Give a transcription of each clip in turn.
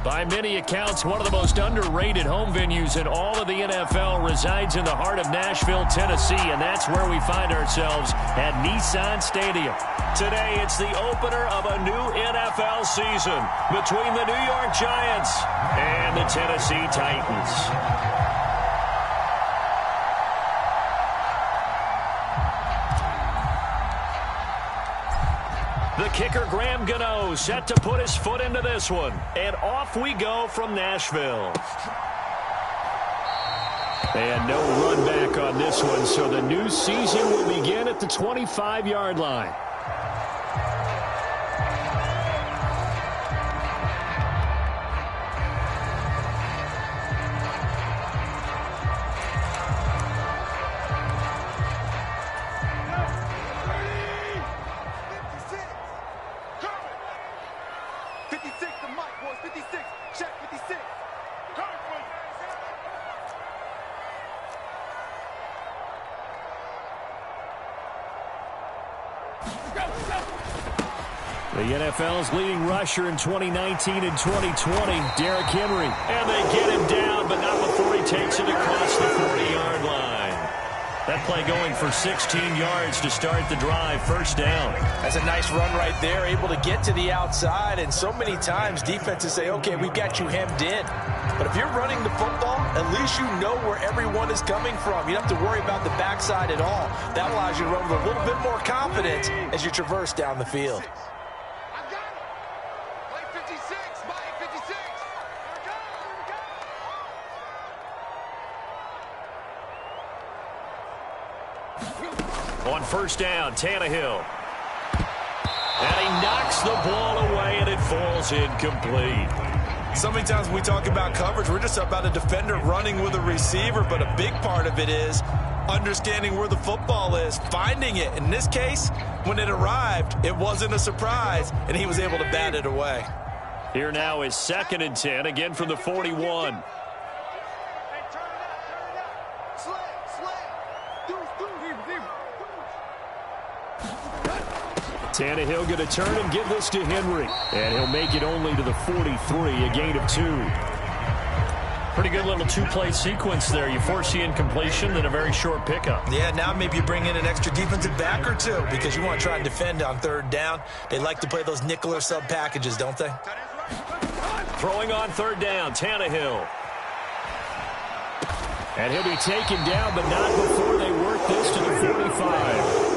By many accounts, one of the most underrated home venues in all of the NFL resides in the heart of Nashville, Tennessee, and that's where we find ourselves at Nissan Stadium. Today, it's the opener of a new NFL season between the New York Giants and the Tennessee Titans. The kicker, Graham Gano, set to put his foot into this one. And off we go from Nashville. And no run back on this one, so the new season will begin at the 25-yard line. The NFL's leading rusher in 2019 and 2020, Derrick Henry. And they get him down, but not before he takes it across the 40-yard line. That play going for 16 yards to start the drive, first down. That's a nice run right there, able to get to the outside. And so many times defenses say, okay, we've got you hemmed in. But if you're running the football, at least you know where everyone is coming from. You don't have to worry about the backside at all. That allows you to run with a little bit more confidence as you traverse down the field. On first down, Tannehill. And he knocks the ball away, and it falls incomplete. So many times when we talk about coverage, we're just about a defender running with a receiver, but a big part of it is understanding where the football is, finding it. In this case, when it arrived, it wasn't a surprise, and he was able to bat it away. Here now is 2nd and 10, again from the 41. Tannehill going to turn and give this to Henry. And he'll make it only to the 43, a gain of 2. Pretty good little two-play sequence there. You force the incompletion, then a very short pickup. Yeah, now maybe you bring in an extra defensive back or two because you want to try and defend on third down. They like to play those nickel or sub packages, don't they? Throwing on third down, Tannehill. And he'll be taken down, but not before they work this to the 45.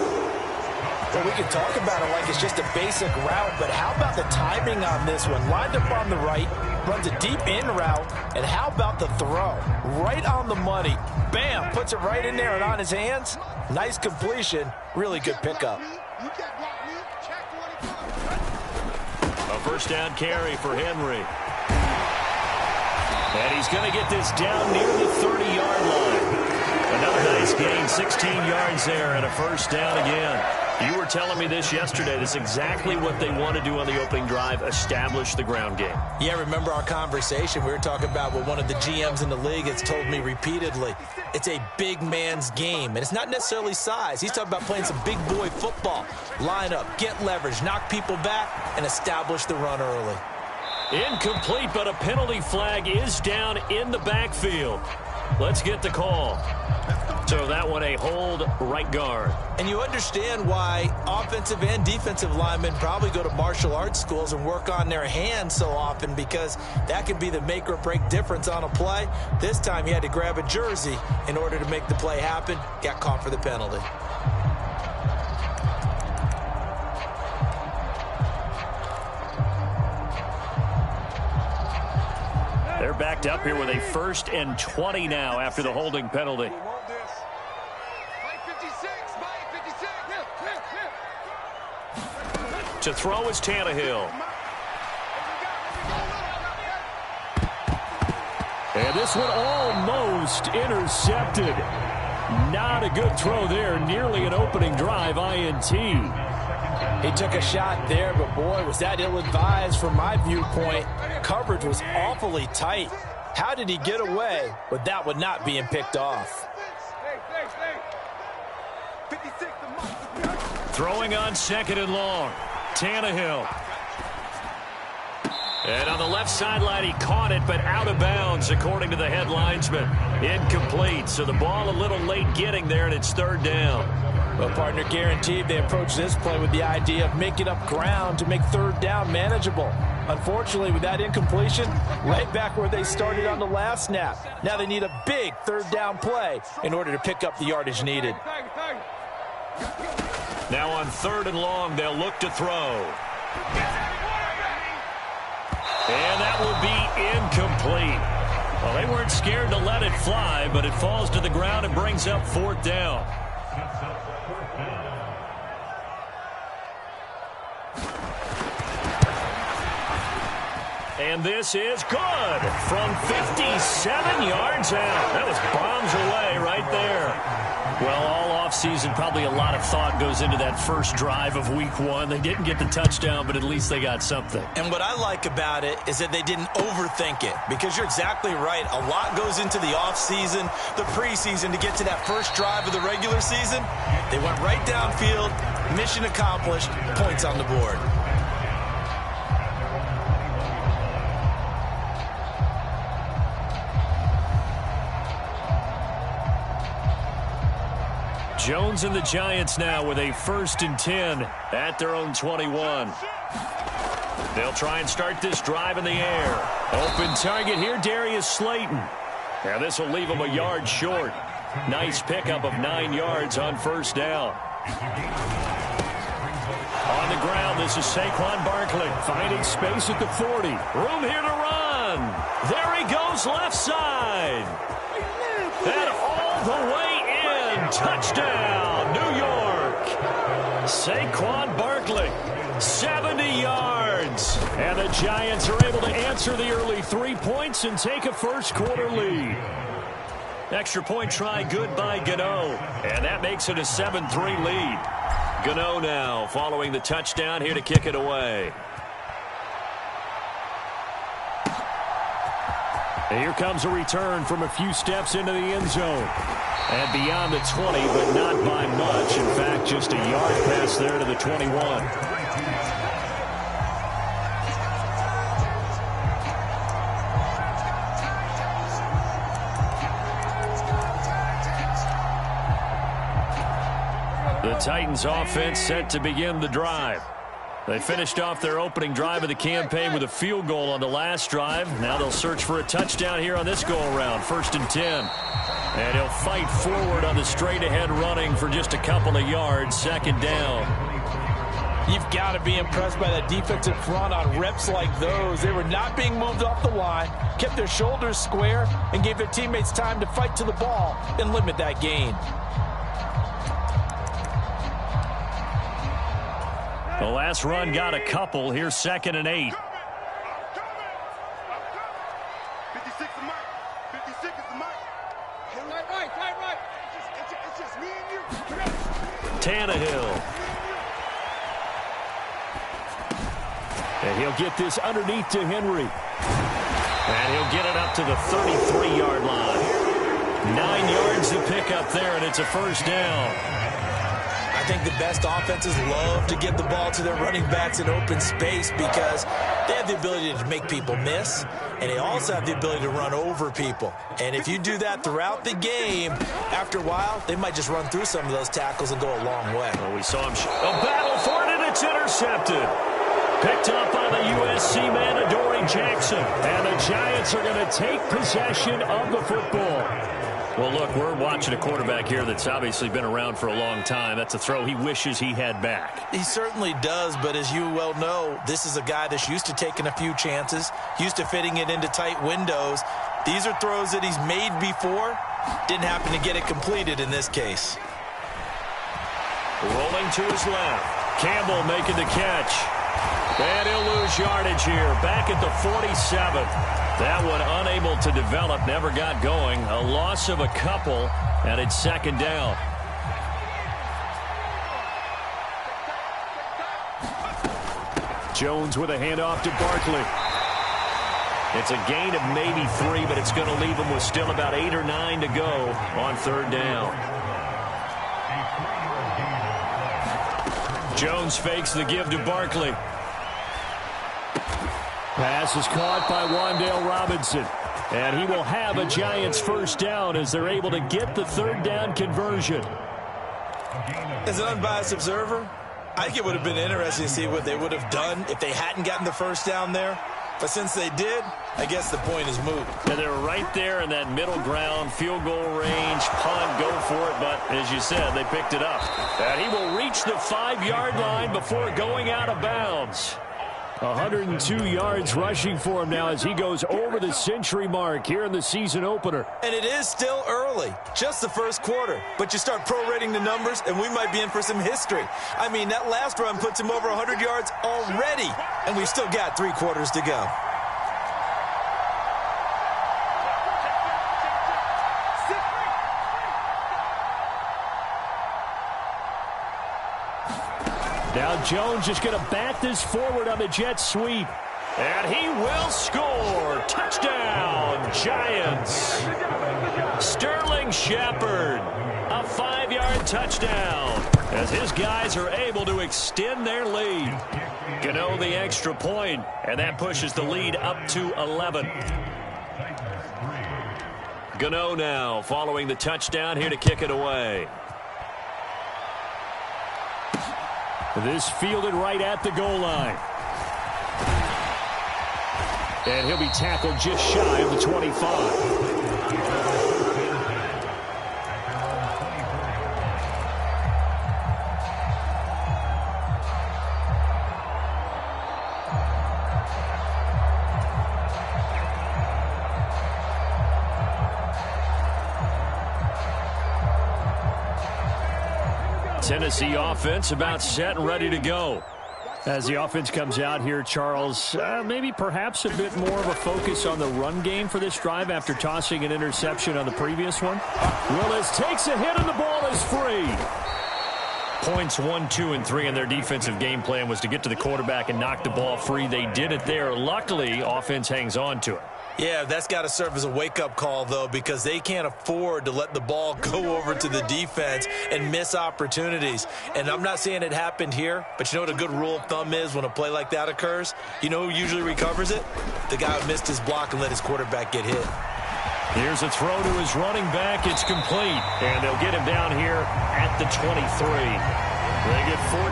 Well, we can talk about it like it's just a basic route, but how about the timing on this one? Lined up on the right, runs a deep in route, and how about the throw? Right on the money. Bam, puts it right in there and on his hands. Nice completion, really good pickup. A first down carry for Henry. And he's going to get this down near the 30-yard line. Another nice gain, 16 yards there, and a first down again. You were telling me this yesterday. That's exactly what they want to do on the opening drive, establish the ground game. Yeah, remember our conversation. We were talking about what one of the GMs in the league has told me repeatedly. It's a big man's game, and it's not necessarily size. He's talking about playing some big boy football. Line up, get leverage, knock people back, and establish the run early. Incomplete, but a penalty flag is down in the backfield. Let's get the call. So that one a hold, right guard. And you understand why offensive and defensive linemen probably go to martial arts schools and work on their hands so often, because that can be the make or break difference on a play. This time he had to grab a jersey in order to make the play happen. Got caught for the penalty. They're backed up here with a 1st and 20 now after the holding penalty. To throw is Tannehill. And this one almost intercepted. Not a good throw there. Nearly an opening drive INT. He took a shot there, but boy, was that ill-advised from my viewpoint. Coverage was awfully tight. How did he get away with that one not being picked off? Throwing on 2nd and long. Tannehill. And on the left sideline, he caught it, but out of bounds, according to the head linesman. Incomplete, so the ball a little late getting there, and it's third down. Well, partner, guaranteed they approach this play with the idea of making up ground to make third down manageable. Unfortunately, with that incompletion, right back where they started on the last snap. Now they need a big third down play in order to pick up the yardage needed. Now on third and long, they'll look to throw. And that will be incomplete. Well, they weren't scared to let it fly, but it falls to the ground and brings up fourth down. And this is good from 57 yards out. That was bombs away right there. Well, all offseason, probably a lot of thought goes into that first drive of week one. They didn't get the touchdown, but at least they got something. And what I like about it is that they didn't overthink it, because you're exactly right. A lot goes into the offseason, the preseason to get to that first drive of the regular season. They went right downfield, mission accomplished, points on the board. Jones and the Giants now with a 1st and 10 at their own 21. They'll try and start this drive in the air. Open target here, Darius Slayton. Now this will leave him a yard short. Nice pickup of 9 yards on first down. On the ground, this is Saquon Barkley finding space at the 40. Room here to run. There he goes left side. And all the way. Touchdown, New York. Saquon Barkley, 70 yards. And the Giants are able to answer the early 3 points and take a first quarter lead. Extra point try good by Gano. And that makes it a 7-3 lead. Gano now following the touchdown here to kick it away. And here comes a return from a few steps into the end zone. And beyond the 20, but not by much. In fact, just a yard pass there to the 21. The Titans offense set to begin the drive. They finished off their opening drive of the campaign with a field goal on the last drive. Now they'll search for a touchdown here on this go-around. 1st and 10. And he'll fight forward on the straight-ahead running for just a couple of yards. 2nd down. You've got to be impressed by that defensive front on reps like those. They were not being moved off the line, kept their shoulders square, and gave their teammates time to fight to the ball and limit that gain. The last run got a couple. Here's 2nd and 8. Tannehill. And he'll get this underneath to Henry. And he'll get it up to the 33-yard line. 9 yards to pick up there, and it's a first down. I think the best offenses love to get the ball to their running backs in open space because they have the ability to make people miss, and they also have the ability to run over people. And if you do that throughout the game, after a while, they might just run through some of those tackles and go a long way. Well, we saw him a battle for it, and it's intercepted. Picked up by the USC man, Adoree Jackson. And the Giants are going to take possession of the football. Well, look, we're watching a quarterback here that's obviously been around for a long time. That's a throw he wishes he had back. He certainly does, but as you well know, this is a guy that's used to taking a few chances, used to fitting it into tight windows. These are throws that he's made before. Didn't happen to get it completed in this case. Rolling to his left. Campbell making the catch. And he'll lose yardage here. Back at the 47. That one unable to develop, never got going. A loss of a couple, and it's 2nd down. Jones with a handoff to Barkley. It's a gain of maybe 3, but it's going to leave him with still about 8 or 9 to go on 3rd down. Jones fakes the give to Barkley. Pass is caught by Wan'Dale Robinson. And he will have a Giants first down as they're able to get the third down conversion. As an unbiased observer, I think it would have been interesting to see what they would have done if they hadn't gotten the first down there. But since they did, I guess the point is moot. And they're right there in that middle ground, field goal range, punt, go for it. But as you said, they picked it up. And he will reach the 5-yard line before going out of bounds. 102 yards rushing for him now as he goes over the century mark here in the season opener. And it is still early, just the first quarter. But you start prorating the numbers, and we might be in for some history. I mean, that last run puts him over 100 yards already, and we've still got 3 quarters to go. Now Jones is going to bat this forward on the jet sweep. And he will score. Touchdown, Giants. Sterling Shepard, a 5-yard touchdown as his guys are able to extend their lead. Gano the extra point, and that pushes the lead up to 11. Gano now following the touchdown here to kick it away. This fielded right at the goal line. And he'll be tackled just shy of the 25. Tennessee offense about set and ready to go. As the offense comes out here, Charles, maybe perhaps a bit more of a focus on the run game for this drive after tossing an interception on the previous one. Willis takes a hit and the ball is free. Points 1, 2, and 3 in their defensive game plan was to get to the quarterback and knock the ball free. They did it there. Luckily, offense hangs on to it. Yeah, that's got to serve as a wake-up call, though, because they can't afford to let the ball go over to the defense and miss opportunities. And I'm not saying it happened here, but you know what a good rule of thumb is when a play like that occurs? You know who usually recovers it? The guy who missed his block and let his quarterback get hit. Here's a throw to his running back. It's complete. And they'll get him down here at the 23. They get 14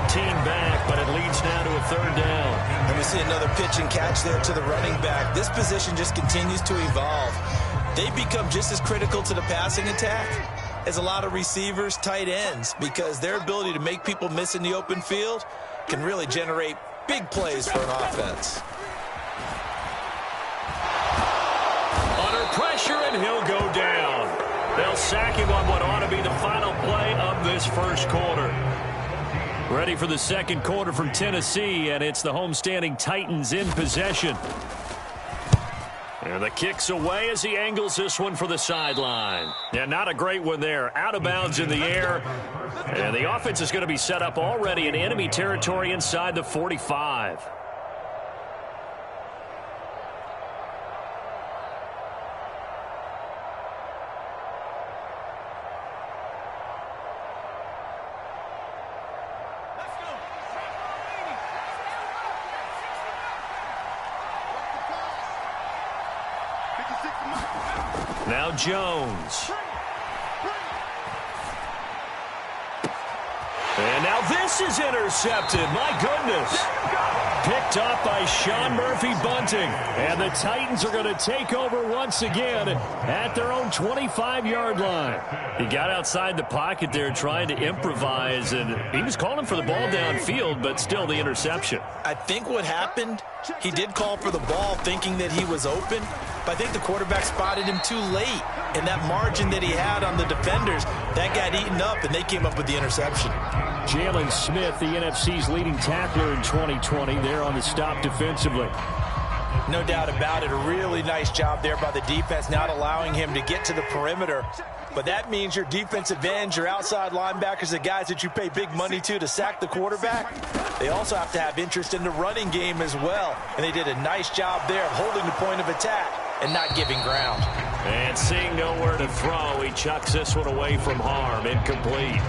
back, but it leads now to a third down. And we see another pitch and catch there to the running back. This position just continues to evolve. They become just as critical to the passing attack as a lot of receivers, tight ends, because their ability to make people miss in the open field can really generate big plays for an offense. Under pressure, and he'll go down. They'll sack him on what ought to be the final play of this first quarter. Ready for the second quarter from Tennessee, and it's the homestanding Titans in possession. And the kick's away as he angles this one for the sideline. Yeah, not a great one there. Out of bounds in the air. And the offense is going to be set up already in enemy territory inside the 45. Now Jones. And now this is intercepted. My goodness. Picked up by Sean Murphy-Bunting. And the Titans are going to take over once again at their own 25-yard line. He got outside the pocket there trying to improvise, and he was calling for the ball downfield, but still the interception. I think what happened, he did call for the ball thinking that he was open, but I think the quarterback spotted him too late. And that margin that he had on the defenders, that got eaten up, and they came up with the interception. Jalen Smith, the NFC's leading tackler in 2020, there on the stop defensively. No doubt about it. A really nice job there by the defense, not allowing him to get to the perimeter. But that means your defensive ends, your outside linebackers, the guys that you pay big money to sack the quarterback, they also have to have interest in the running game as well. And they did a nice job there of holding the point of attack and not giving ground. And seeing nowhere to throw, he chucks this one away from harm. Incomplete.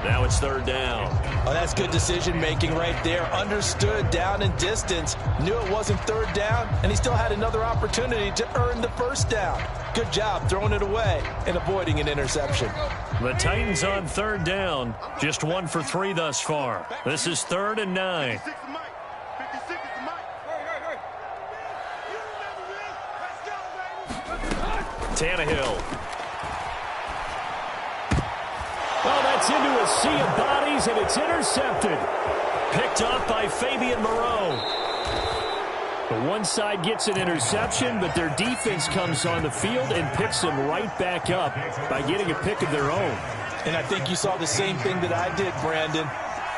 Now it's third down. Oh, that's good decision-making right there. Understood down and distance. Knew it wasn't third down, and he still had another opportunity to earn the first down. Good job throwing it away and avoiding an interception. The Titans on third down. Just 1 for 3 thus far. This is 3rd and 9. Tannehill. Oh, that's into a sea of bodies, and it's intercepted. Picked off by Fabian Moreau. The one side gets an interception, but their defense comes on the field and picks them right back up by getting a pick of their own. And I think you saw the same thing that I did, Brandon.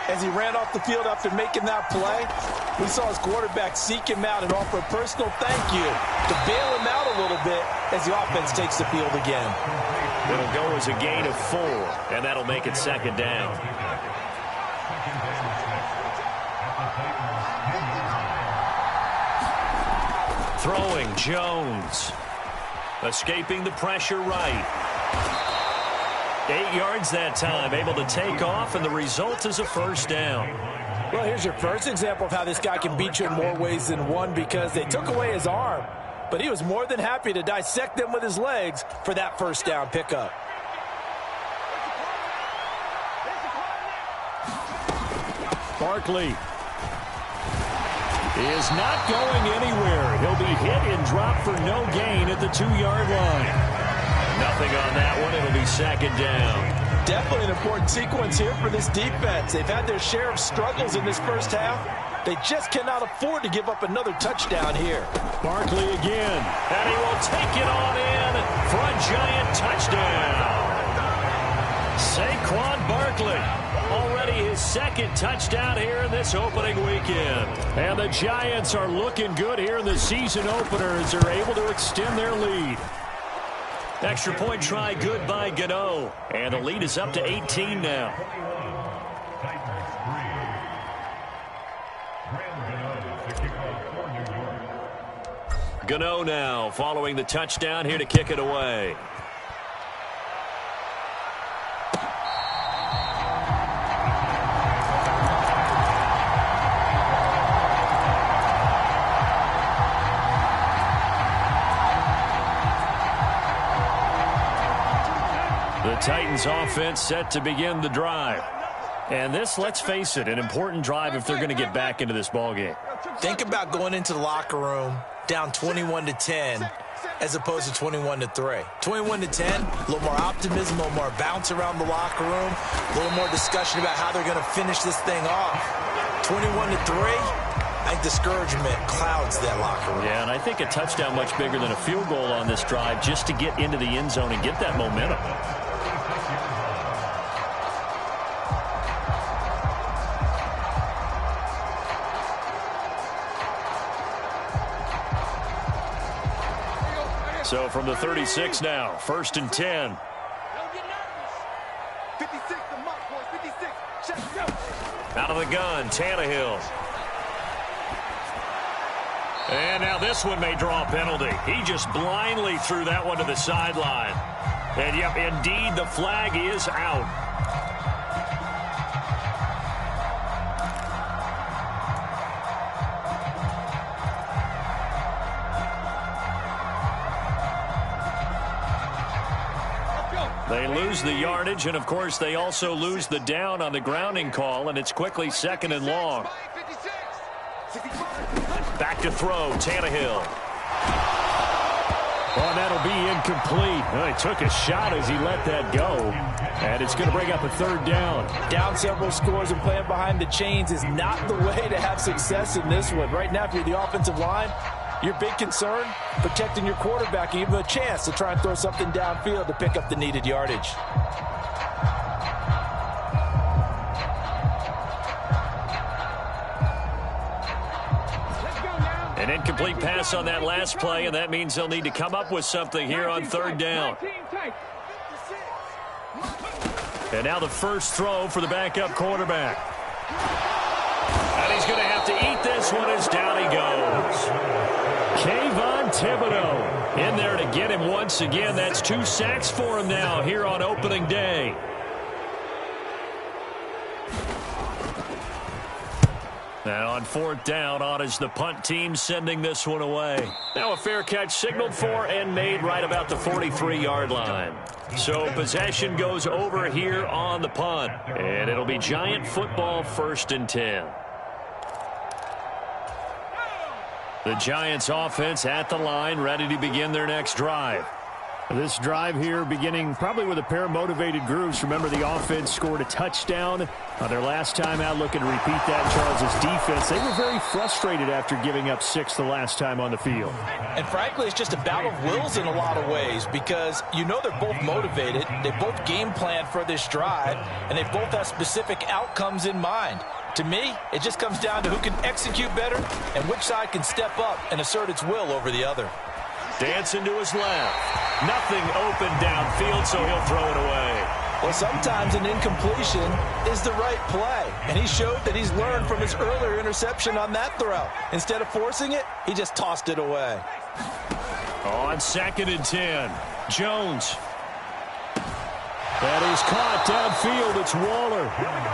As he ran off the field after making that play, we saw his quarterback seek him out and offer a personal thank you to bail him out a little bit as the offense takes the field again. It'll go as a gain of 4, and that'll make it 2nd down. Throwing Jones. Escaping the pressure right. 8 yards that time, able to take off, and the result is a first down. Well, here's your first example of how this guy can beat you in more ways than one, because they took away his arm, but he was more than happy to dissect them with his legs for that first down pickup. Barkley is not going anywhere. He'll be hit and dropped for no gain at the 2-yard line. Nothing on that one. It'll be 2nd down. Definitely an important sequence here for this defense. They've had their share of struggles in this first half. They just cannot afford to give up another touchdown here. Barkley again. And he will take it on in for a Giant touchdown. Saquon Barkley. Already his 2nd touchdown here in this opening weekend. And the Giants are looking good here in the season opener as they're able to extend their lead. Extra point try good by Gano. And the lead is up to 18 now. Gano now following the touchdown here to kick it away. The Titans offense set to begin the drive. And this, let's face it, an important drive if they're going to get back into this ballgame. Think about going into the locker room down 21-10 as opposed to 21-3. 21-10, a little more optimism, a little more bounce around the locker room, a little more discussion about how they're going to finish this thing off. 21-3, I think discouragement clouds that locker room. Yeah, and I think a touchdown much bigger than a field goal on this drive just to get into the end zone and get that momentum. So from the 36 now, 1st and 10. Out of the gun, Tannehill. And now this one may draw a penalty. He just blindly threw that one to the sideline. And yep, indeed, the flag is out. They lose the yardage, and of course they also lose the down on the grounding call, and it's quickly 2nd and long. Back to throw, Tannehill. Oh, that'll be incomplete. Well, he took a shot as he let that go, and it's going to bring up a 3rd down. Down several scores and playing behind the chains is not the way to have success in this one. Right now, if you're the offensive line, your big concern, protecting your quarterback and give him a chance to try and throw something downfield to pick up the needed yardage. An incomplete pass on that last play, and that means they'll need to come up with something here on 3rd down. And now the first throw for the backup quarterback. And he's going to have to eat this one as down he goes. Kayvon Thibodeau in there to get him once again. That's 2 sacks for him now here on opening day. And on 4th down, on is the punt team sending this one away. Now a fair catch signaled for and made right about the 43-yard line. So possession goes over here on the punt. And it'll be Giant football 1st and 10. The Giants offense at the line, ready to begin their next drive. This drive here beginning probably with a pair of motivated groups. Remember, the offense scored a touchdown on their last time out, looking to repeat that. Charles' defense, they were very frustrated after giving up 6 the last time on the field. And frankly, it's just a battle of wills in a lot of ways, because you know they're both motivated. They both game planned for this drive, and they both have specific outcomes in mind. To me, it just comes down to who can execute better and which side can step up and assert its will over the other. Dancing to his left. Nothing open downfield, so he'll throw it away. Well, sometimes an incompletion is the right play, and he showed that he's learned from his earlier interception on that throw. Instead of forcing it, he just tossed it away. On 2nd and 10, Jones. That is caught downfield. It's Waller.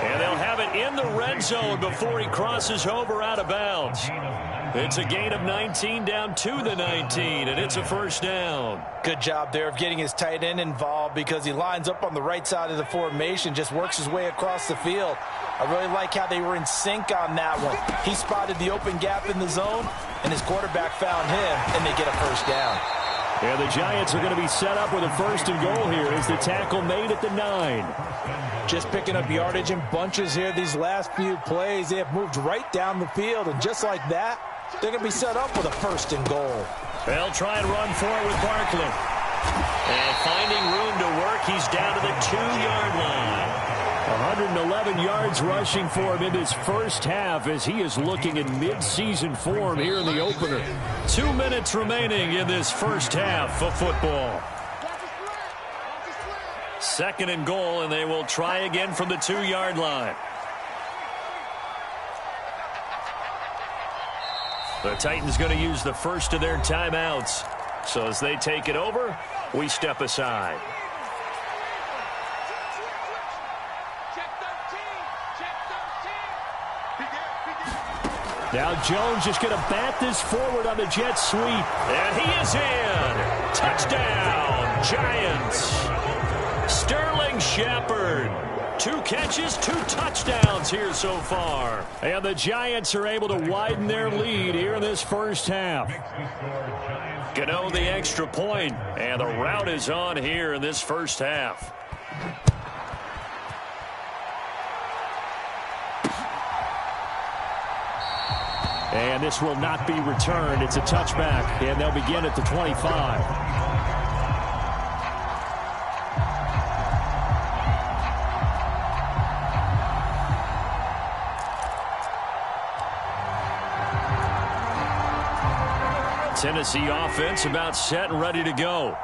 And they'll have it in the red zone before he crosses over out of bounds. It's a gain of 19 down to the 19, and it's a 1st down. Good job there of getting his tight end involved, because he lines up on the right side of the formation, just works his way across the field. I really like how they were in sync on that one. He spotted the open gap in the zone, and his quarterback found him, and they get a 1st down. Yeah, the Giants are going to be set up with a 1st and goal here as the tackle made at the 9. Just picking up yardage in bunches here these last few plays. They have moved right down the field, and just like that, they're going to be set up with a 1st and goal. They'll try and run for it with Barkley. And finding room to work, he's down to the 2-yard line. 111 yards rushing for him in his first half as he is looking in mid-season form here in the opener. 2 minutes remaining in this first half of football. 2nd and goal, and they will try again from the 2-yard line. The Titans going to use the first of their timeouts. So as they take it over, we step aside. Now Jones just going to bat this forward on the jet sweep. And he is in. Touchdown, Giants. Sterling Shepard. 2 catches, 2 touchdowns here so far. And the Giants are able to widen their lead here in this first half. Gano the extra point, and the route is on here in this first half. And this will not be returned. It's a touchback, and they'll begin at the 25. Tennessee offense about set and ready to go.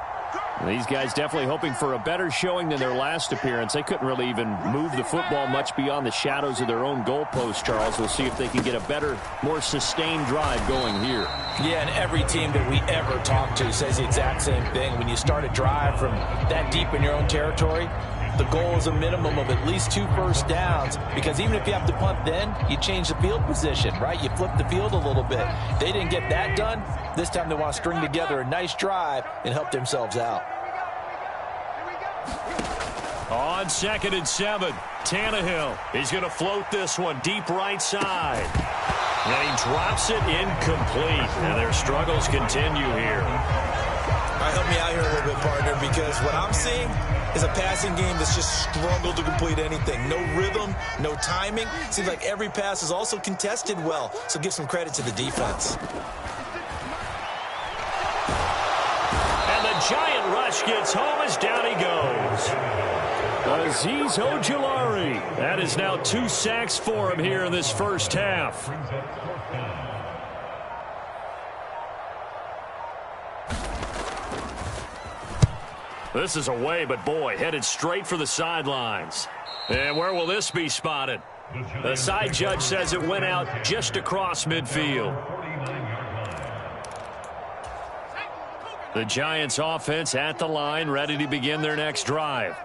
These guys definitely hoping for a better showing than their last appearance. They couldn't really even move the football much beyond the shadows of their own goalpost, Charles. We'll see if they can get a better, more sustained drive going here. Yeah, and every team that we ever talk to says the exact same thing. When you start a drive from that deep in your own territory, the goal is a minimum of at least 2 first downs, because even if you have to punt then, you change the field position, right? You flip the field a little bit. They didn't get that done. This time they want to string together a nice drive and help themselves out. On 2nd and 7, Tannehill. He's going to float this one deep right side. And he drops it incomplete. And their struggles continue here. All right, help me out here a little bit, partner, because what I'm seeing is a passing game that's just struggled to complete anything. No rhythm, no timing. Seems like every pass is also contested well, so give some credit to the defense. And the Giant rush gets home as down he goes. Azeez Ojulari. That is now 2 sacks for him here in this first half. This is away, but boy, headed straight for the sidelines. And where will this be spotted? The side judge says it went out just across midfield. The Giants offense at the line, ready to begin their next drive.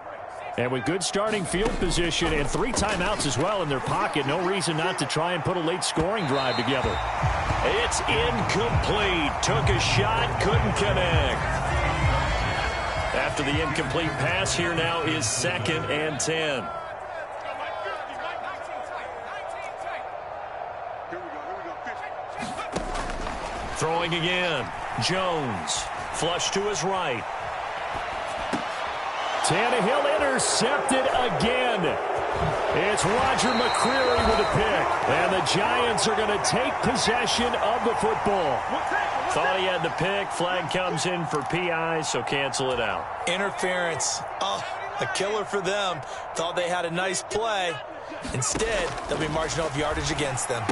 And with good starting field position and 3 timeouts as well in their pocket, no reason not to try and put a late scoring drive together. It's incomplete. Took a shot, couldn't connect. After the incomplete pass, here now is 2nd and 10. Throwing again. Jones. Flush to his right. Tannehill intercepted again. It's Roger McCreary with a pick. And the Giants are going to take possession of the football. Thought he had the pick. Flag comes in for PI, so cancel it out. Interference. Oh, a killer for them. Thought they had a nice play. Instead, they'll be marching off yardage against them.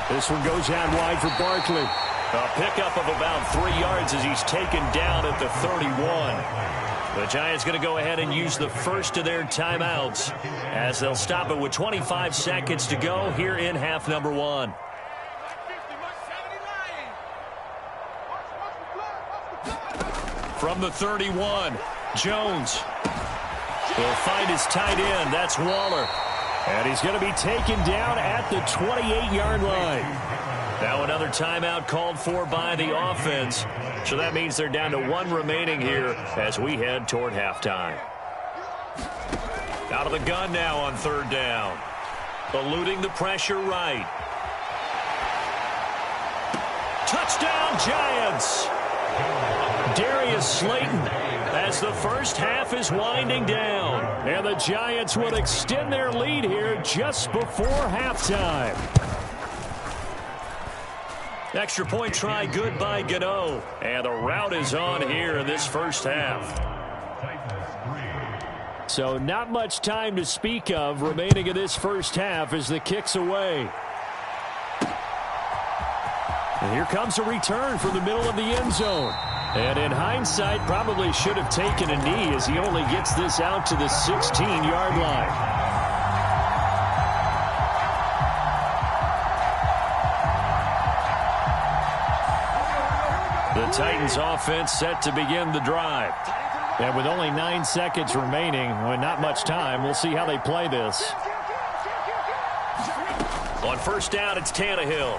This one goes out wide for Barkley. A pickup of about 3 yards as he's taken down at the 31. The Giants going to go ahead and use the first of their timeouts as they'll stop it with 25 seconds to go here in half number 1. From the 31, Jones will find his tight end. That's Waller. And he's going to be taken down at the 28-yard line. Now another timeout called for by the offense. So that means they're down to 1 remaining here as we head toward halftime. Out of the gun now on 3rd down. Eluding the pressure right. Touchdown Giants! Darius Slayton as the first half is winding down. And the Giants will extend their lead here just before halftime. Extra point try good by Gano. And the route is on here in this first half. So not much time to speak of remaining in this first half as the kick's away. And here comes a return from the middle of the end zone. And in hindsight, probably should have taken a knee as he only gets this out to the 16-yard line. The Titans offense set to begin the drive. And with only 9 seconds remaining, with not much time, we'll see how they play this. On 1st down, it's Tannehill.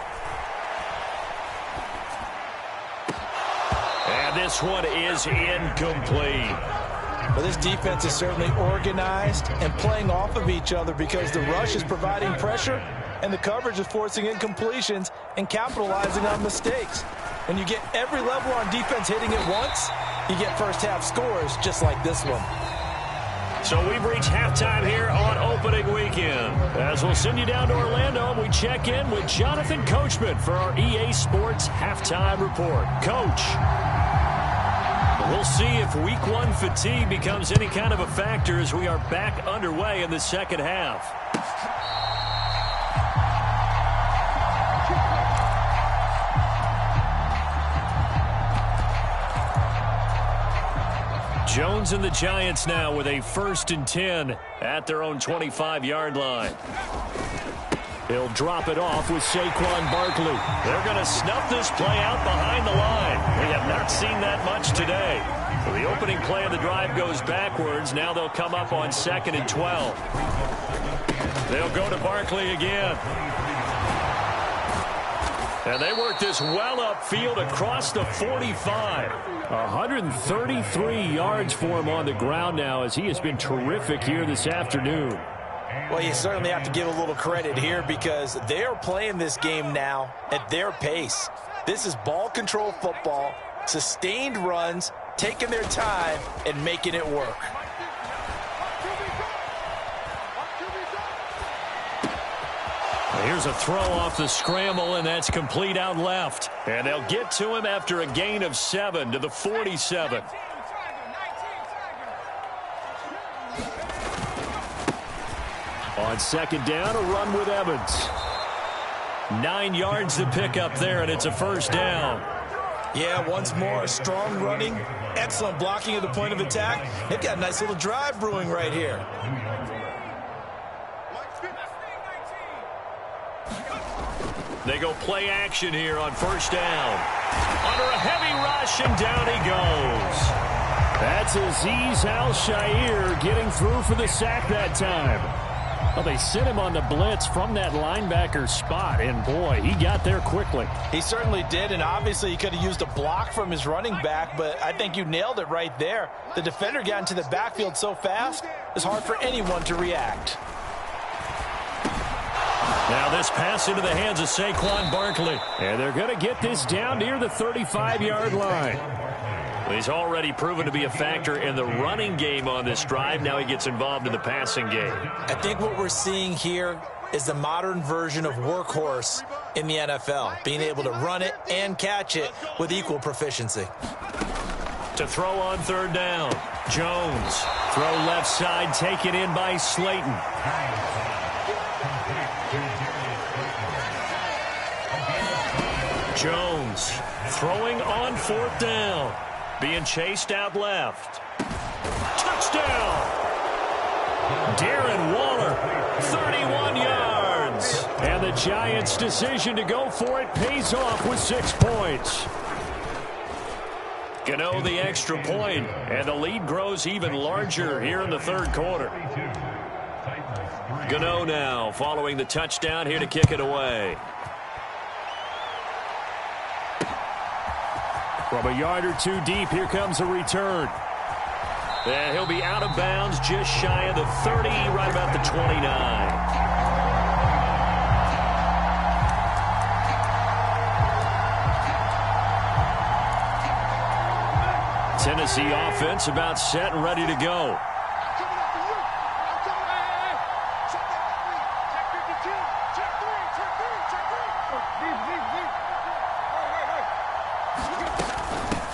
And this one is incomplete. Well, this defense is certainly organized and playing off of each other because the rush is providing pressure and the coverage is forcing incompletions and capitalizing on mistakes. When you get every level on defense hitting it once, you get first half scores just like this one. So we've reached halftime here on opening weekend. As we'll send you down to Orlando, we check in with Jonathan Coachman for our EA Sports Halftime Report. Coach, we'll see if week 1 fatigue becomes any kind of a factor as we are back underway in the second half. Jones and the Giants now with a 1st and 10 at their own 25-yard line. He'll drop it off with Saquon Barkley. They're going to snuff this play out behind the line. We have not seen that much today. So the opening play of the drive goes backwards. Now they'll come up on 2nd and 12. They'll go to Barkley again. And they work this well upfield across the 45. 133 yards for him on the ground now as he has been terrific here this afternoon. Well, you certainly have to give a little credit here because they are playing this game now at their pace. This is ball control football, sustained runs, taking their time and making it work. Here's a throw off the scramble, and that's complete out left. And they'll get to him after a gain of 7 to the 47. On 2nd down, a run with Evans. 9 yards to pick up there, and it's a 1st down. Yeah, once more, strong running, excellent blocking at the point of attack. They've got a nice little drive brewing right here. They go play action here on 1st down. Under a heavy rush, and down he goes. That's Azeez Al-Shaair getting through for the sack that time. Well, they sent him on the blitz from that linebacker spot, and boy, he got there quickly. He certainly did, and obviously he could have used a block from his running back, but I think you nailed it right there. The defender got into the backfield so fast, it's hard for anyone to react. Now this pass into the hands of Saquon Barkley. And they're going to get this down near the 35-yard line. Well, he's already proven to be a factor in the running game on this drive. Now he gets involved in the passing game. I think what we're seeing here is the modern version of workhorse in the NFL, being able to run it and catch it with equal proficiency. To throw on third down, Jones. Throw left side, taken in by Slayton. Jones throwing on fourth down. Being chased out left. Touchdown! Darren Waller, 31 yards. And the Giants' decision to go for it pays off with 6 points. Gano the extra point, and the lead grows even larger here in the third quarter. Gano now following the touchdown here to kick it away. From a yard or two deep, here comes a return. And he'll be out of bounds just shy of the 30, right about the 29. Tennessee offense about set and ready to go.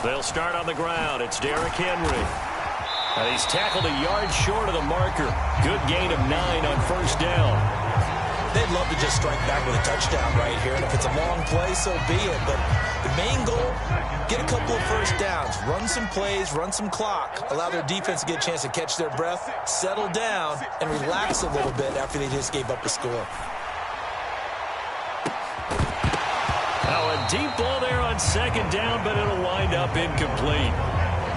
They'll start on the ground. It's Derrick Henry. And he's tackled a yard short of the marker. Good gain of 9 on first down. They'd love to just strike back with a touchdown right here. And if it's a long play, so be it. But the main goal, get a couple of first downs. Run some plays, run some clock. Allow their defense to get a chance to catch their breath, settle down, and relax a little bit after they just gave up a score. Now a deep ball there on second down, but it'll wind up incomplete.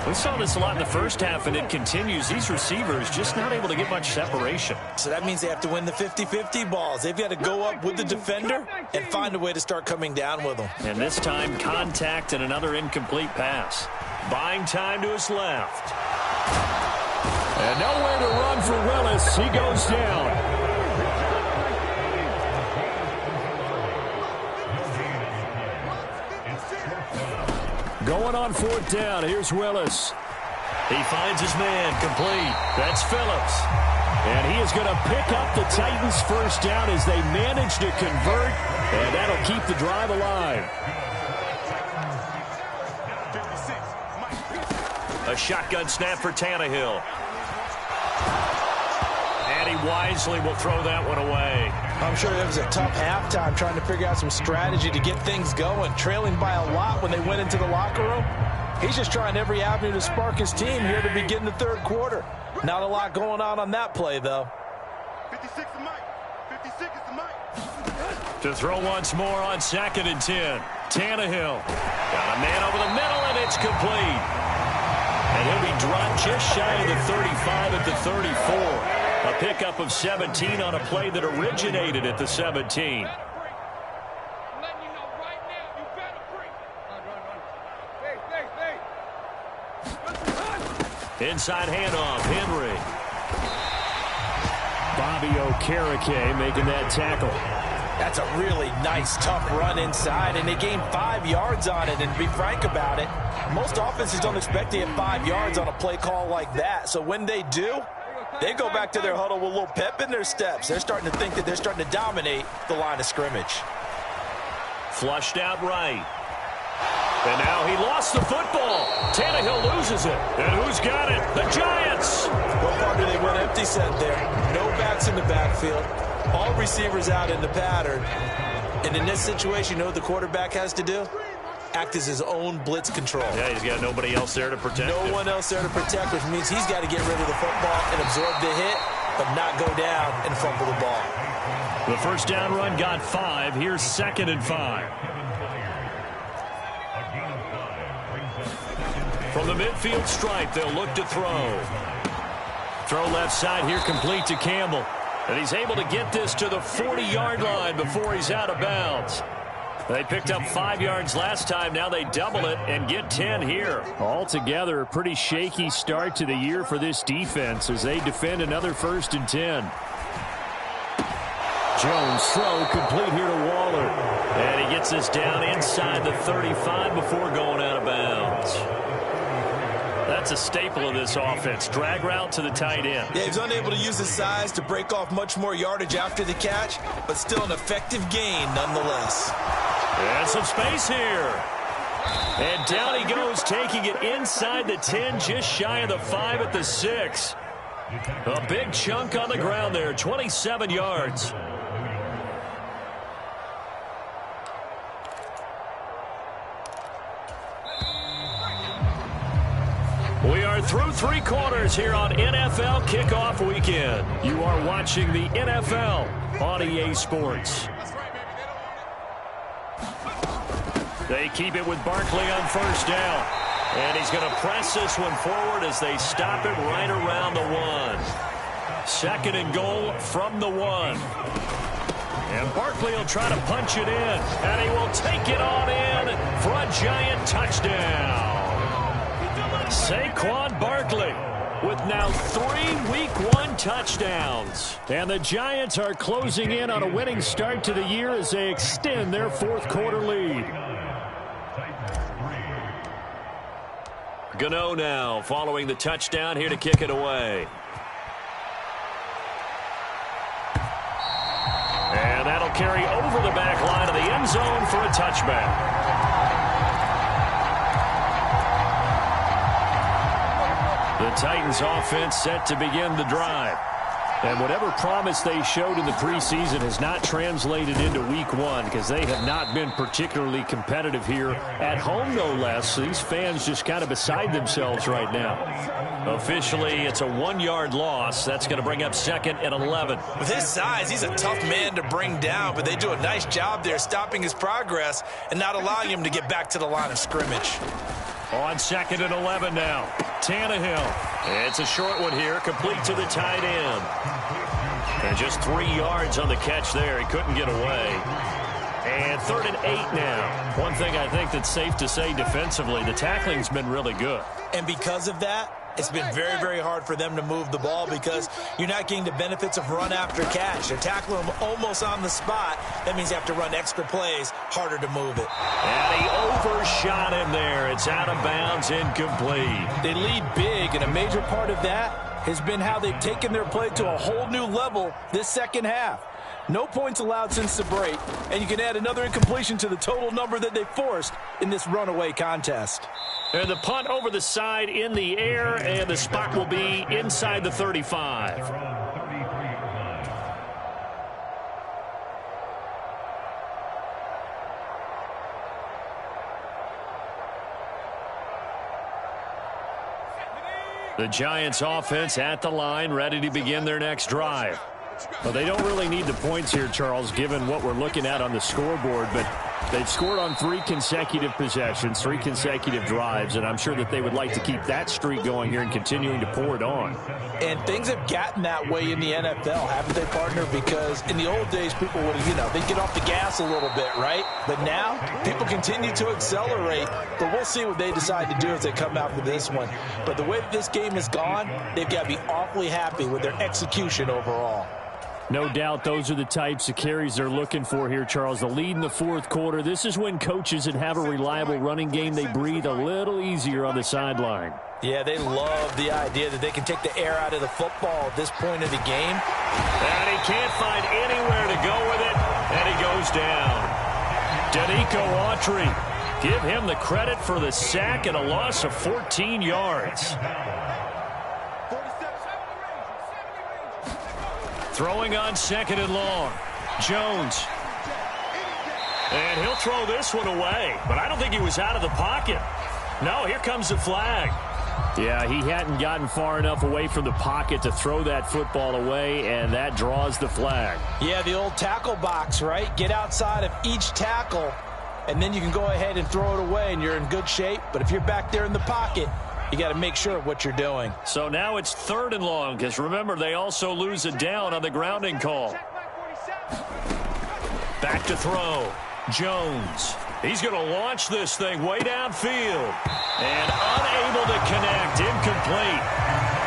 We saw this a lot in the first half, and it continues. These receivers just not able to get much separation. So that means they have to win the 50-50 balls. They've got to go up with the defender and find a way to start coming down with them. And this time, contact and another incomplete pass. Buying time to his left. And nowhere to run for Willis. He goes down. Going on fourth down. Here's Willis. He finds his man complete. That's Phillips. And he is going to pick up the Titans' first down as they manage to convert. And that'll keep the drive alive. A shotgun snap for Tannehill. And he wisely will throw that one away. I'm sure it was a tough halftime trying to figure out some strategy to get things going. Trailing by a lot when they went into the locker room. He's just trying every avenue to spark his team here to begin the third quarter. Not a lot going on that play, though. 56 is Mike. 56 is Mike. To throw once more on 2nd and 10. Tannehill. Got a man over the middle, and it's complete. And he'll be dropped just shy of the 35 at the 34. A pickup of 17 on a play that originated at the 17. Inside handoff, Henry. Bobby Okereke making that tackle. That's a really nice, tough run inside, and they gained 5 yards on it. And to be frank about it, most offenses don't expect to get 5 yards on a play call like that. So when they do, they go back to their huddle with a little pep in their steps. They're starting to think that they're starting to dominate the line of scrimmage. Flushed out right. And now he lost the football. Tannehill loses it. And who's got it? The Giants. What part do they went empty set there? No backs in the backfield. All receivers out in the pattern. And in this situation, you know what the quarterback has to do? Act as his own blitz control. Yeah, he's got nobody else there to protect him. No one else there to protect, which means he's got to get rid of the football and absorb the hit, but not go down and fumble the ball. The first down run got 5. Here's 2nd and 5. From the midfield stripe, they'll look to throw. Throw left side here, complete to Campbell. And he's able to get this to the 40-yard line before he's out of bounds. They picked up 5 yards last time. Now they double it and get 10 here. Altogether, a pretty shaky start to the year for this defense as they defend another 1st and 10. Jones throw complete here to Waller. And he gets this down inside the 35 before going out of bounds. That's a staple of this offense. Drag route to the tight end. Yeah, he's unable to use his size to break off much more yardage after the catch, but still an effective gain nonetheless. And some space here. And down he goes, taking it inside the 10, just shy of the 5 at the 6. A big chunk on the ground there, 27 yards. We are through 3 quarters here on NFL Kickoff Weekend. You are watching the NFL on EA Sports. They keep it with Barkley on 1st down. And he's going to press this one forward as they stop it right around the 1. 2nd and goal from the 1. And Barkley will try to punch it in. And he will take it on in for a Giant touchdown. Saquon Barkley with now 3 Week 1 touchdowns. And the Giants are closing in on a winning start to the year as they extend their 4th quarter lead. Gano now following the touchdown here to kick it away. And that'll carry over the back line of the end zone for a touchback. The Titans offense set to begin the drive. And whatever promise they showed in the preseason has not translated into Week 1 because they have not been particularly competitive here at home, no less. These fans just kind of beside themselves right now. Officially, it's a 1-yard loss. That's going to bring up 2nd and 11. With his size, he's a tough man to bring down, but they do a nice job there stopping his progress and not allowing him to get back to the line of scrimmage. On 2nd and 11 now. Tannehill. It's a short one here, complete to the tight end. And just 3 yards on the catch there. He couldn't get away. And 3rd and 8 now. One thing I think that's safe to say defensively, the tackling's been really good. And because of that, it's been very, very hard for them to move the ball because you're not getting the benefits of run after catch. They're tackling them almost on the spot. That means you have to run extra plays, harder to move it. And he overshot him there. It's out of bounds, incomplete. They lead big, and a major part of that has been how they've taken their play to a whole new level this 2nd half. No points allowed since the break, and you can add another incompletion to the total number that they forced in this runaway contest. And the punt over the side in the air, and the spot will be inside the 35. The Giants offense at the line, ready to begin their next drive. Well, they don't really need the points here, Charles, given what we're looking at on the scoreboard, but they've scored on 3 consecutive possessions, 3 consecutive drives, and I'm sure that they would like to keep that streak going here and continuing to pour it on. And things have gotten that way in the NFL, haven't they, partner? Because in the old days, people would, they'd get off the gas a little bit, right? But now, people continue to accelerate, but we'll see what they decide to do as they come out for this one. But the way that this game has gone, they've got to be awfully happy with their execution overall. No doubt those are the types of carries they're looking for here, Charles. The lead in the 4th quarter. This is when coaches that have a reliable running game, they breathe a little easier on the sideline. Yeah, they love the idea that they can take the air out of the football at this point of the game. And he can't find anywhere to go with it, and he goes down. Danico Autry, give him the credit for the sack and a loss of 14 yards. Throwing on 2nd and long. Jones. And he'll throw this one away. But I don't think he was out of the pocket. No, here comes the flag. Yeah, he hadn't gotten far enough away from the pocket to throw that football away, and that draws the flag. Yeah, the old tackle box, right? Get outside of each tackle and then you can go ahead and throw it away, and you're in good shape. But if you're back there in the pocket, you got to make sure of what you're doing. So now it's 3rd and long, because remember, they also lose a down on the grounding call. Back to throw. Jones. He's going to launch this thing way downfield. And unable to connect. Incomplete.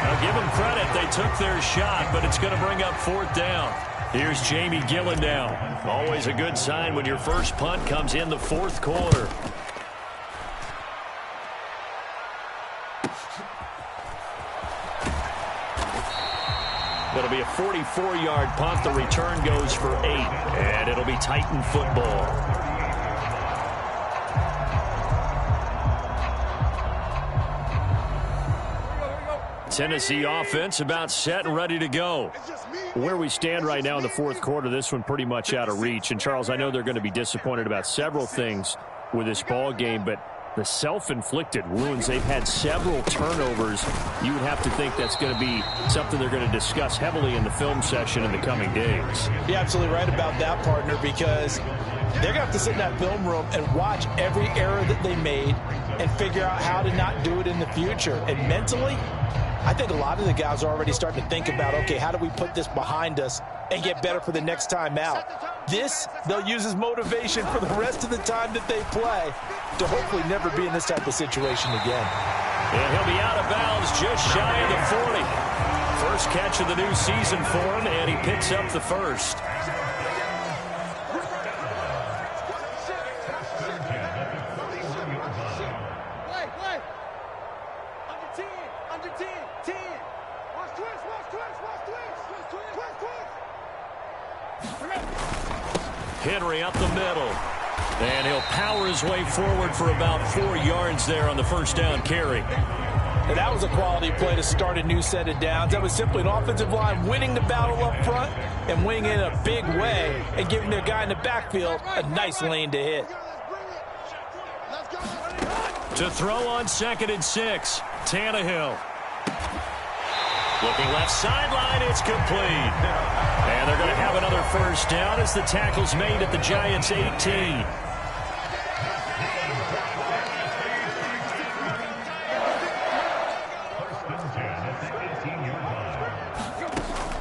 Now give them credit. They took their shot, but it's going to bring up 4th down. Here's Jamie Gillen now. Always a good sign when your first punt comes in the 4th quarter. It'll be a 44-yard punt. The return goes for 8, and it'll be Titan football. Tennessee offense about set and ready to go. Where we stand right now in the 4th quarter, this one pretty much out of reach. And, Charles, I know they're going to be disappointed about several things with this ball game, but the self-inflicted wounds, they've had several turnovers. You would have to think that's going to be something they're going to discuss heavily in the film session in the coming days. You're absolutely right about that, partner, because they're going to have to sit in that film room and watch every error that they made and figure out how to not do it in the future. And mentally, I think a lot of the guys are already starting to think about, okay, how do we put this behind us and get better for the next time out? This, they'll use as motivation for the rest of the time that they play to hopefully never be in this type of situation again. And he'll be out of bounds just shy of the 40. First catch of the new season for him, and he picks up the first. Henry up the middle. And he'll power his way forward for about 4 yards there on the first down carry. And that was a quality play to start a new set of downs. That was simply an offensive line winning the battle up front and winning it in a big way and giving their guy in the backfield a nice lane to hit. To throw on 2nd and 6, Tannehill. Looking left sideline, it's complete. And they're going to have another first down as the tackle's made at the Giants' 18.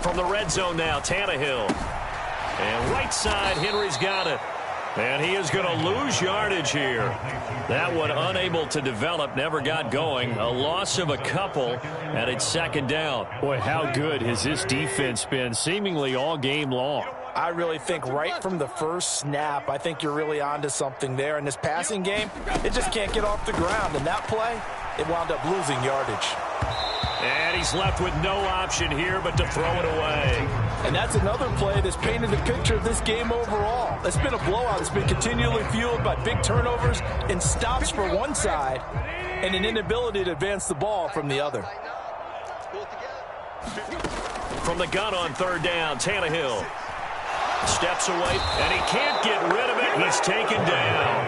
From the red zone now, Tannehill. And right side, Henry's got it. And he is going to lose yardage here. That one unable to develop, never got going. A loss of a couple, and it's 2nd down. Boy, how good has this defense been seemingly all game long? I really think right from the first snap, I think you're really onto something there. In this passing game, it just can't get off the ground. And that play, it wound up losing yardage. And he's left with no option here but to throw it away. And that's another play that's painted the picture of this game overall. It's been a blowout. It's been continually fueled by big turnovers and stops for one side and an inability to advance the ball from the other. From the gun on 3rd down, Tannehill steps away, and he can't get rid of it. He's taken down.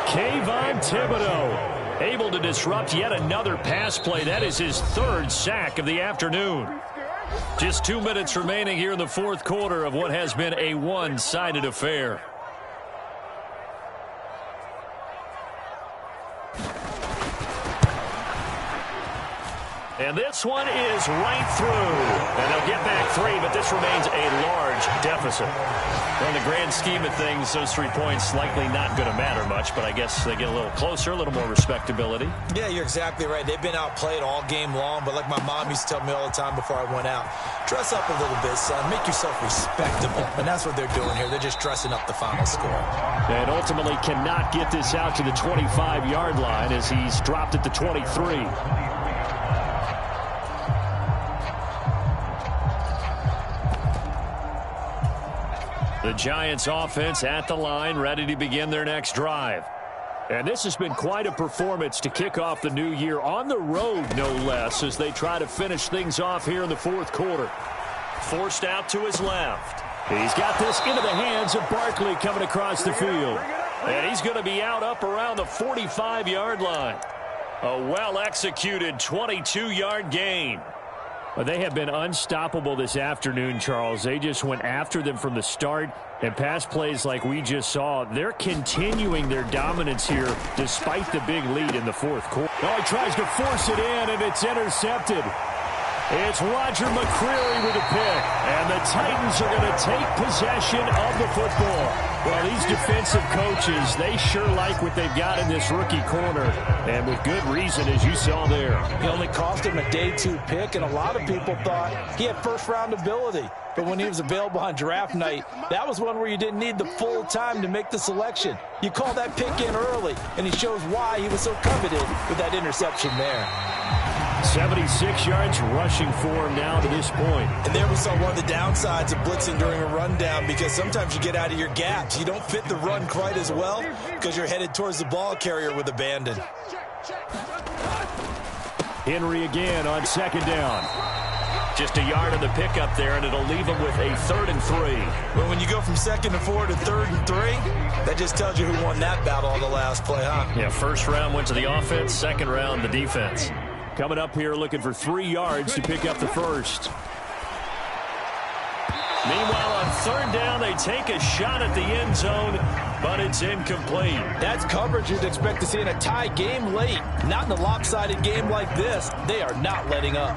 Kayvon Thibodeau able to disrupt yet another pass play. That is his 3rd sack of the afternoon. Just 2 minutes remaining here in the 4th quarter of what has been a one-sided affair. And this one is right through. And they'll get back 3, but this remains a large deficit. Well, in the grand scheme of things, those 3 points likely not going to matter much, but I guess they get a little closer, a little more respectability. Yeah, you're exactly right. They've been outplayed all game long, but like my mom used to tell me all the time before I went out, dress up a little bit, son. Make yourself respectable. And that's what they're doing here. They're just dressing up the final score. And ultimately cannot get this out to the 25-yard line as he's dropped at the 23. The Giants offense at the line, ready to begin their next drive. And this has been quite a performance to kick off the new year on the road, no less, as they try to finish things off here in the 4th quarter. Forced out to his left. He's got this into the hands of Barkley coming across the field. And he's going to be out up around the 45-yard line. A well-executed 22-yard gain. Well, they have been unstoppable this afternoon, Charles. They just went after them from the start, and pass plays like we just saw. They're continuing their dominance here despite the big lead in the fourth quarter. Oh, he tries to force it in, and it's intercepted. It's Roger McCreary with a pick, and the Titans are going to take possession of the football. Well, these defensive coaches, they sure like what they've got in this rookie corner, and with good reason, as you saw there. He only cost him a day 2 pick, and a lot of people thought he had first-round ability. But when he was available on draft night, that was one where you didn't need the full time to make the selection. You call that pick in early, and he shows why he was so coveted with that interception there. 76 yards rushing for him now to this point. And there we saw one of the downsides of blitzing during a rundown, because sometimes you get out of your gaps. You don't fit the run quite as well because you're headed towards the ball carrier with abandon. Henry again on second down. Just a yard on the pickup there, and it'll leave him with a 3rd and 3. Well, when you go from 2nd and 4 to 3rd and 3, that just tells you who won that battle on the last play, huh? Yeah, first round went to the offense, second round the defense. Coming up here looking for 3 yards to pick up the first. Meanwhile, on 3rd down, they take a shot at the end zone, but it's incomplete. That's coverage you'd expect to see in a tie game late. Not in a lopsided game like this. They are not letting up.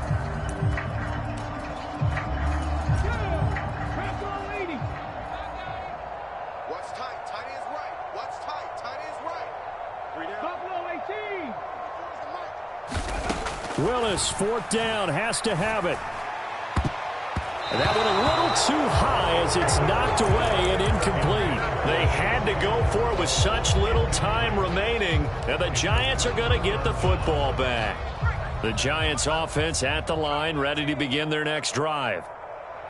What's tight? Tight is right. What's tight? Tight is right. 3 down. Buffalo 18. Willis, 4th down, has to have it. And that one a little too high as it's knocked away and incomplete. They had to go for it with such little time remaining, and the Giants are going to get the football back. The Giants offense at the line, ready to begin their next drive.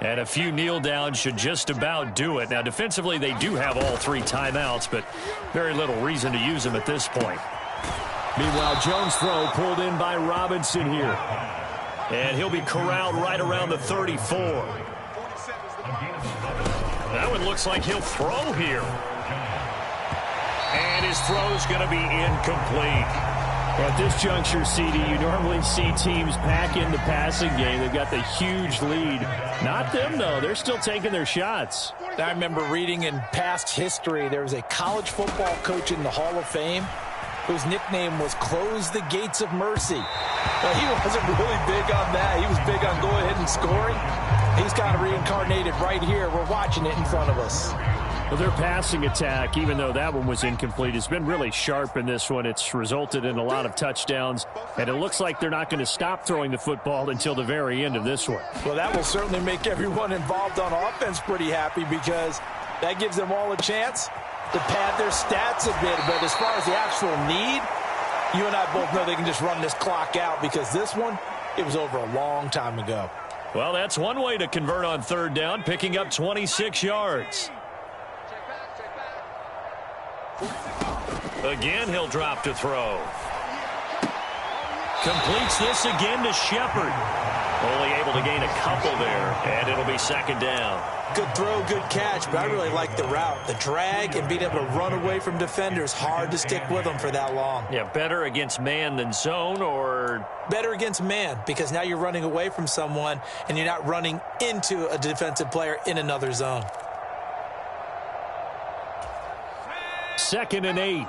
And a few kneel downs should just about do it. Now, defensively, they do have all 3 timeouts, but very little reason to use them at this point. Meanwhile, Jones' throw pulled in by Robinson here. And he'll be corralled right around the 34. That one looks like he'll throw here. And his throw is going to be incomplete. Well, at this juncture, CD, you normally see teams pack in the passing game. They've got the huge lead. Not them, though. They're still taking their shots. I remember reading in past history, there was a college football coach in the Hall of Fame whose nickname was Close the Gates of Mercy. Well, he wasn't really big on that. He was big on go ahead and scoring. He's kind of reincarnated right here. We're watching it in front of us. Well, their passing attack, even though that one was incomplete, has been really sharp in this one. It's resulted in a lot of touchdowns, and it looks like they're not going to stop throwing the football until the very end of this one. Well, that will certainly make everyone involved on offense pretty happy, because that gives them all a chance to pad their stats a bit. But as far as the actual need, you and I both know they can just run this clock out, because this one, it was over a long time ago. Well, that's one way to convert on 3rd down, picking up 26 yards. Again, he'll drop to throw. Completes this again to Shepard. Only able to gain a couple there, and it'll be 2nd down. Good throw, good catch, but I really like the route. The drag and being able to run away from defenders, hard to stick with them for that long. Yeah, better against man than zone, or better against man, because now you're running away from someone and you're not running into a defensive player in another zone. 2nd and 8.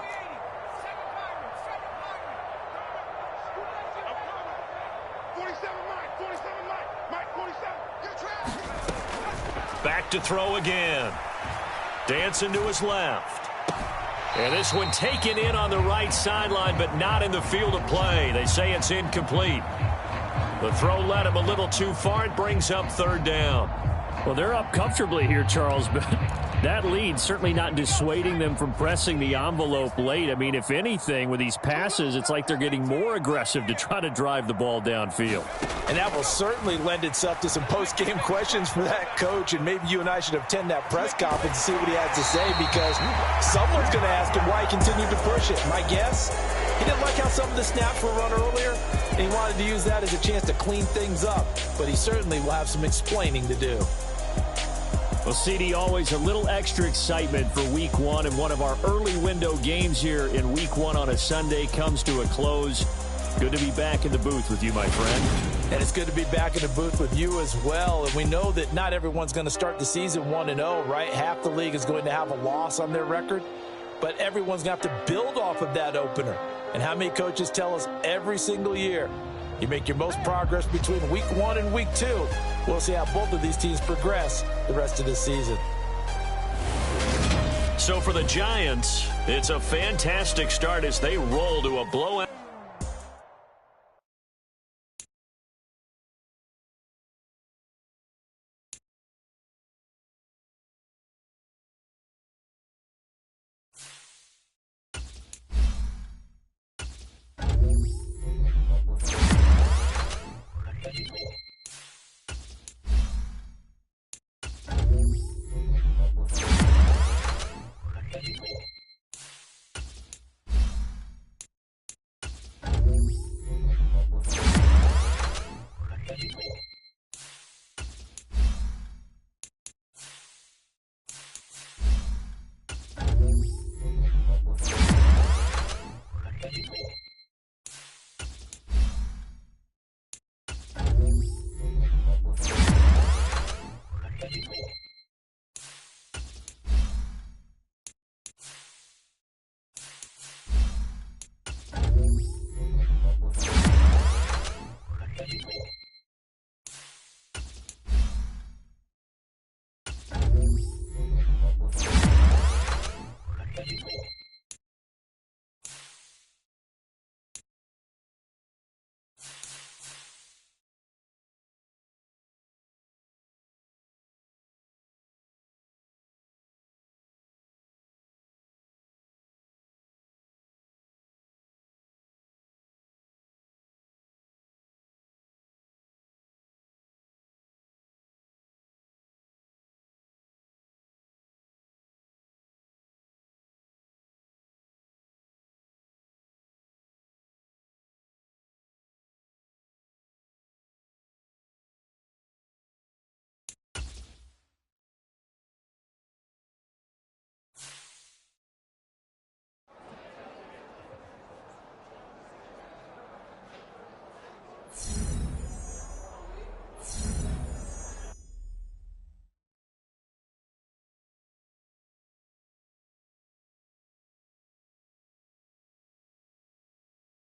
Back to throw again. Dancing to his left. And this one taken in on the right sideline, but not in the field of play. They say it's incomplete. The throw led him a little too far. It brings up 3rd down. Well, they're up comfortably here, Charles, but that lead certainly not dissuading them from pressing the envelope late. I mean, if anything, with these passes, it's like they're getting more aggressive to try to drive the ball downfield. And that will certainly lend itself to some post-game questions for that coach, and maybe you and I should attend that press conference to see what he has to say, because someone's going to ask him why he continued to push it. My guess, he didn't like how some of the snaps were run earlier, and he wanted to use that as a chance to clean things up, but he certainly will have some explaining to do. Well, CD, always a little extra excitement for Week 1, and one of our early window games here in Week 1 on a Sunday comes to a close. Good to be back in the booth with you, my friend. And it's good to be back in the booth with you as well. And we know that not everyone's going to start the season 1-0, right? Half the league is going to have a loss on their record. But everyone's going to have to build off of that opener. And how many coaches tell us every single year, you make your most progress between week 1 and week 2. We'll see how both of these teams progress the rest of this season. So for the Giants, it's a fantastic start as they roll to a blowout.